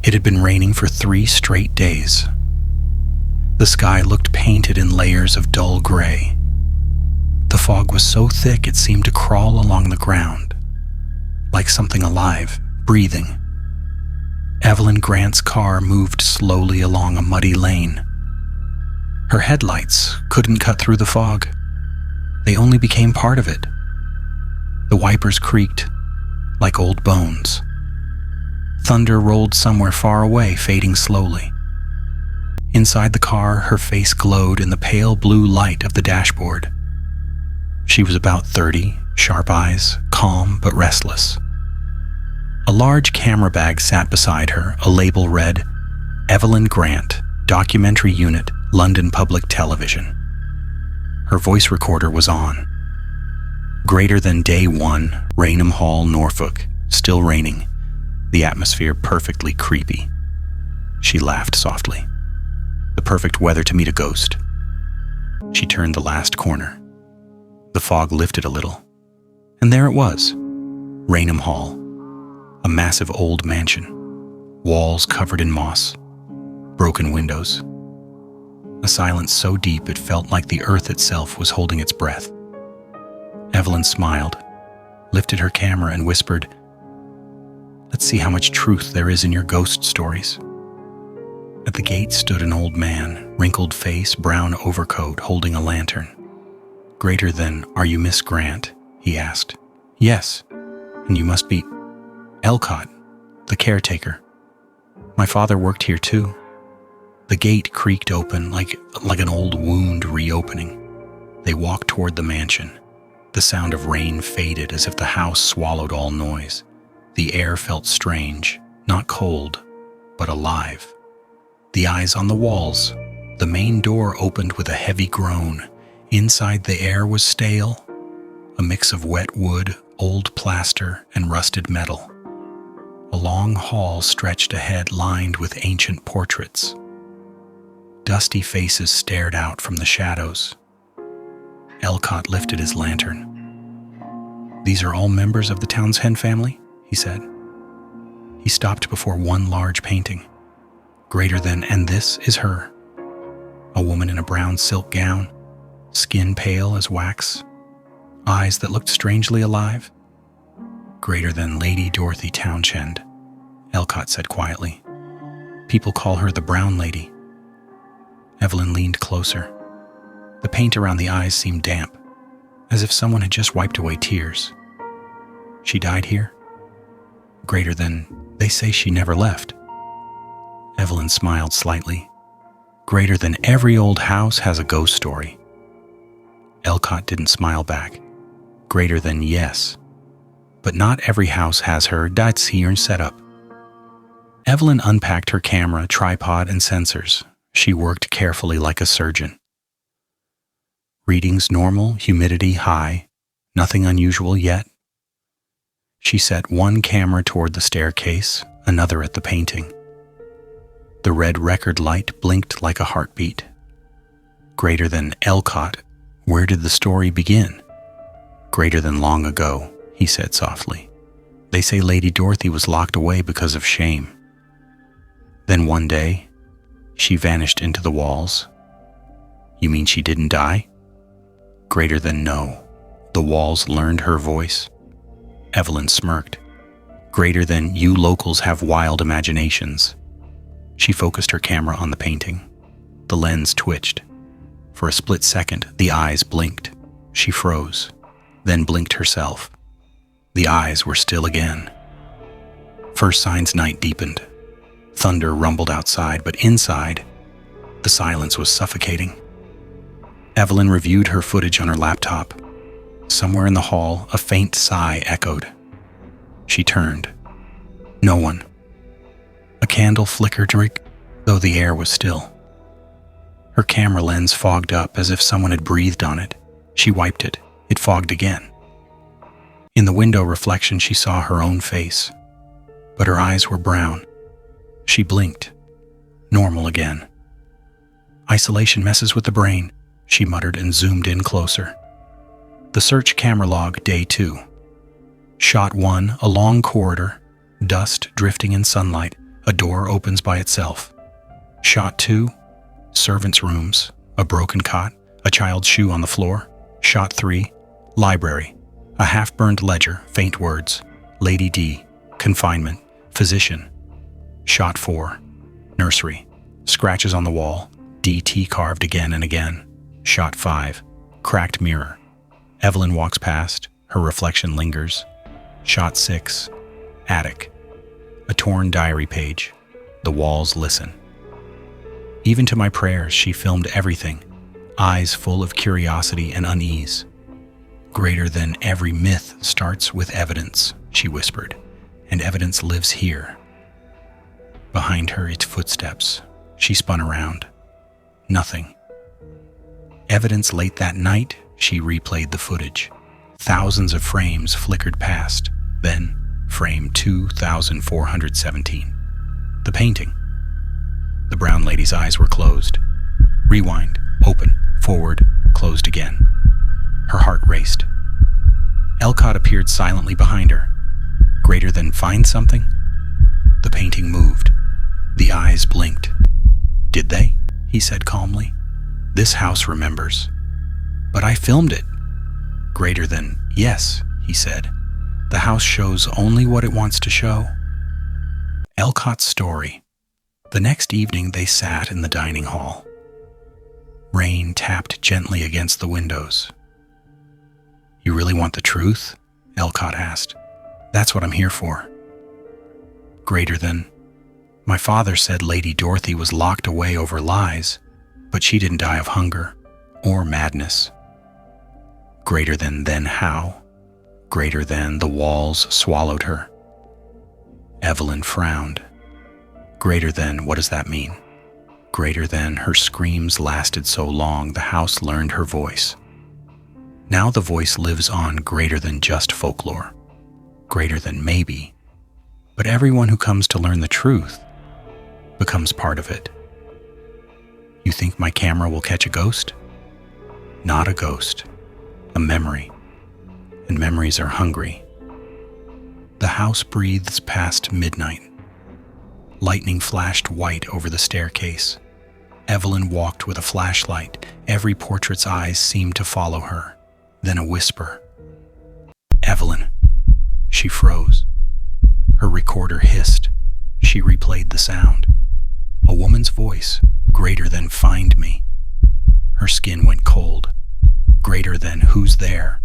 It had been raining for 3 straight days. The sky looked painted in layers of dull gray. The fog was so thick it seemed to crawl along the ground, like something alive, breathing. Evelyn Grant's car moved slowly along a muddy lane. Her headlights couldn't cut through the fog. They only became part of it. The wipers creaked, like old bones. Thunder rolled somewhere far away, fading slowly. Inside the car, her face glowed in the pale blue light of the dashboard. She was about 30, sharp eyes, calm but restless. A large camera bag sat beside her, a label read, Evelyn Grant, Documentary Unit, London Public Television. Her voice recorder was on. Greater than day 1, Raynham Hall, Norfolk, still raining, the atmosphere perfectly creepy. She laughed softly. The perfect weather to meet a ghost. She turned the last corner. The fog lifted a little, and there it was, Raynham Hall, a massive old mansion, walls covered in moss, broken windows. A silence so deep it felt like the earth itself was holding its breath. Evelyn smiled, lifted her camera and whispered, "Let's see how much truth there is in your ghost stories." At the gate stood an old man, wrinkled face, brown overcoat, holding a lantern. "Greater than, are you Miss Grant?" he asked. "Yes, and you must be Elcott, the caretaker. My father worked here too." The gate creaked open like an old wound reopening. They walked toward the mansion. The sound of rain faded as if the house swallowed all noise. The air felt strange, not cold, but alive. The eyes on the walls. The main door opened with a heavy groan. Inside, the air was stale, a mix of wet wood, old plaster, and rusted metal. A long hall stretched ahead, lined with ancient portraits. Dusty faces stared out from the shadows. Elcott lifted his lantern. "These are all members of the Townsend family?" he said. He stopped before one large painting. Greater than, and this is her. A woman in a brown silk gown, skin pale as wax, eyes that looked strangely alive. "Greater than Lady Dorothy Townshend," Elcott said quietly. "People call her the Brown Lady." Evelyn leaned closer. The paint around the eyes seemed damp, as if someone had just wiped away tears. "She died here?" "Greater than, they say she never left." Evelyn smiled slightly. "Greater than, every old house has a ghost story." Elcott didn't smile back. "Greater than, yes. But not every house has her, that's here set up." Evelyn unpacked her camera, tripod, and sensors. She worked carefully like a surgeon. Readings normal, humidity high, nothing unusual yet. She set one camera toward the staircase, another at the painting. The red record light blinked like a heartbeat. "Greater than, Elcott, where did the story begin?" "Greater than long ago," he said softly. "They say Lady Dorothy was locked away because of shame. Then one day, she vanished into the walls." "You mean she didn't die?" "Greater than, no. The walls learned her voice." Evelyn smirked. "Greater than, you locals have wild imaginations." She focused her camera on the painting. The lens twitched. For a split second, the eyes blinked. She froze, then blinked herself. The eyes were still again. First Sign's night deepened. Thunder rumbled outside, but inside, the silence was suffocating. Evelyn reviewed her footage on her laptop. Somewhere in the hall, a faint sigh echoed. She turned. No one. A candle flickered, though the air was still. Her camera lens fogged up as if someone had breathed on it. She wiped it. It fogged again. In the window reflection, she saw her own face, but her eyes were brown. She blinked. Normal again. "Isolation messes with the brain," she muttered and zoomed in closer. The search camera log, day 2. Shot 1, a long corridor, dust drifting in sunlight, A door opens by itself. Shot 2, servants' rooms, a broken cot, a child's shoe on the floor. Shot 3, library, a half-burned ledger, faint words, Lady D, confinement, physician. Shot 4, nursery, scratches on the wall, DT carved again and again. Shot 5, cracked mirror. Evelyn walks past, her reflection lingers. Shot 6, attic, a torn diary page. The walls listen. Even to my prayers, she filmed everything, eyes full of curiosity and unease. Greater than every myth starts with evidence, she whispered, and evidence lives here. Behind her, its footsteps. She spun around. Nothing. Evidence late that night, she replayed the footage. Thousands of frames flickered past. Then, frame 2417. The painting. The brown lady's eyes were closed. Rewind, open, forward, closed again. Her heart raced. Elcott appeared silently behind her. Greater than find something? The painting moved. The eyes blinked. Did they? He said calmly. This house remembers. But I filmed it. Greater than, yes, he said. The house shows only what it wants to show. Elcott's story. The next evening they sat in the dining hall. Rain tapped gently against the windows. You really want the truth? Elcott asked. That's what I'm here for. Greater than, my father said Lady Dorothy was locked away over lies, but she didn't die of hunger or madness. Greater than then how? Greater than the walls swallowed her. Evelyn frowned. Greater than, what does that mean? Greater than her screams lasted so long the house learned her voice. Now the voice lives on greater than just folklore. Greater than maybe. But everyone who comes to learn the truth becomes part of it. You think my camera will catch a ghost? Not a ghost. A memory. And memories are hungry. The house breathes past midnight. Lightning flashed white over the staircase. Evelyn walked with a flashlight. Every portrait's eyes seemed to follow her. Then a whisper. Evelyn. She froze. Her recorder hissed. She replayed the sound. A woman's voice, greater than find me. Her skin went cold. Greater than who's there.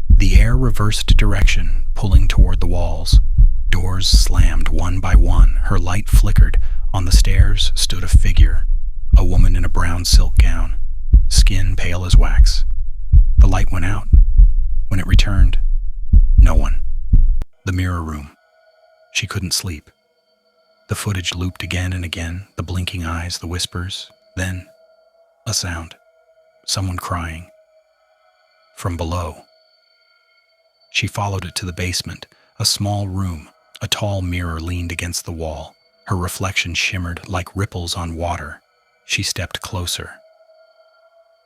The air reversed direction, pulling toward the walls. Doors slammed one by one. Her light flickered. On the stairs stood a figure, a woman in a brown silk gown, skin pale as wax. The light went out. When it returned, no one. The mirror room. She couldn't sleep. The footage looped again and again, the blinking eyes, the whispers. Then, a sound. Someone crying. From below. She followed it to the basement, a small room. A tall mirror leaned against the wall. Her reflection shimmered like ripples on water. She stepped closer.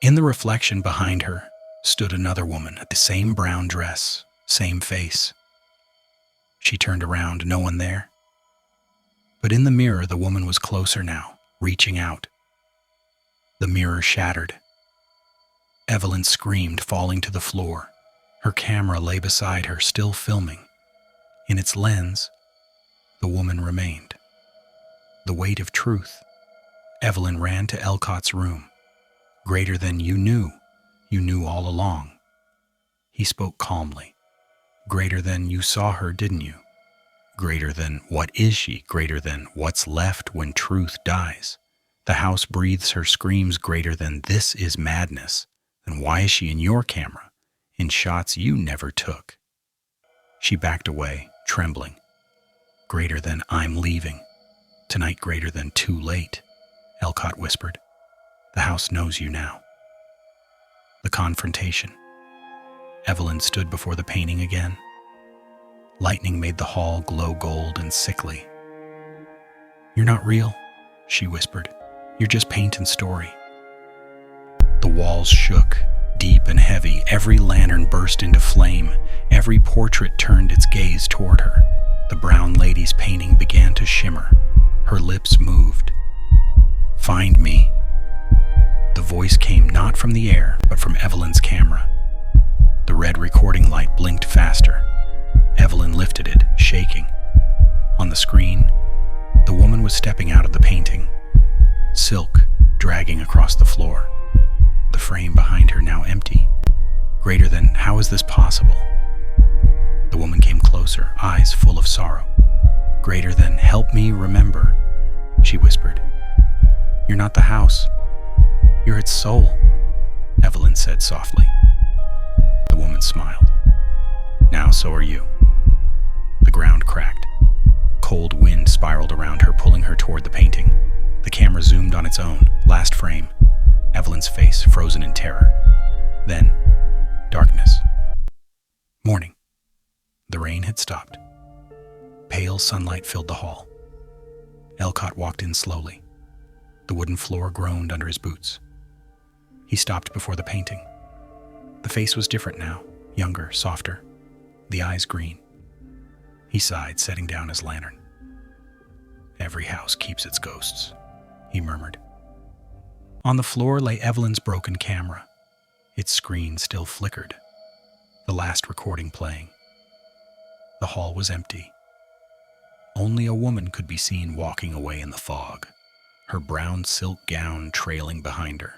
In the reflection behind her stood another woman, the same brown dress, same face. She turned around, no one there. But in the mirror, the woman was closer now, reaching out. The mirror shattered. Evelyn screamed, falling to the floor. Her camera lay beside her, still filming. In its lens, the woman remained. The weight of truth. Evelyn ran to Elcott's room. Greater than you knew all along. He spoke calmly. Greater than you saw her, didn't you? Greater than what is she? Greater than what's left when truth dies. The house breathes her screams. Greater than this is madness. Then why is she in your camera? In shots you never took. She backed away, trembling. Greater than I'm leaving. Tonight greater than too late, Elcott whispered. The house knows you now. The confrontation. Evelyn stood before the painting again. Lightning made the hall glow gold and sickly. You're not real, she whispered. You're just paint and story. The walls shook, deep and heavy. Every lantern burst into flame. Every portrait turned its gaze toward her. The brown lady's painting began to shimmer. Her lips moved. "Find me." The voice came not from the air, but from Evelyn's camera. The red recording light blinked faster. Evelyn lifted it, shaking. On the screen, the woman was stepping out of the painting, silk dragging across the floor. The frame behind her now empty. Greater than, "How is this possible?" The woman came closer, eyes full of sorrow. "Greater than, help me remember," she whispered. "You're not the house. You're its soul," Evelyn said softly. The woman smiled. "Now so are you." The ground cracked. Cold wind spiraled around her, pulling her toward the painting. The camera zoomed on its own, last frame. Evelyn's face frozen in terror. Then, darkness. Morning. The rain had stopped. Pale sunlight filled the hall. Elcott walked in slowly. The wooden floor groaned under his boots. He stopped before the painting. The face was different now, younger, softer, the eyes green. He sighed, setting down his lantern. "Every house keeps its ghosts," he murmured. On the floor lay Evelyn's broken camera. Its screen still flickered, the last recording playing. The hall was empty. Only a woman could be seen walking away in the fog, her brown silk gown trailing behind her.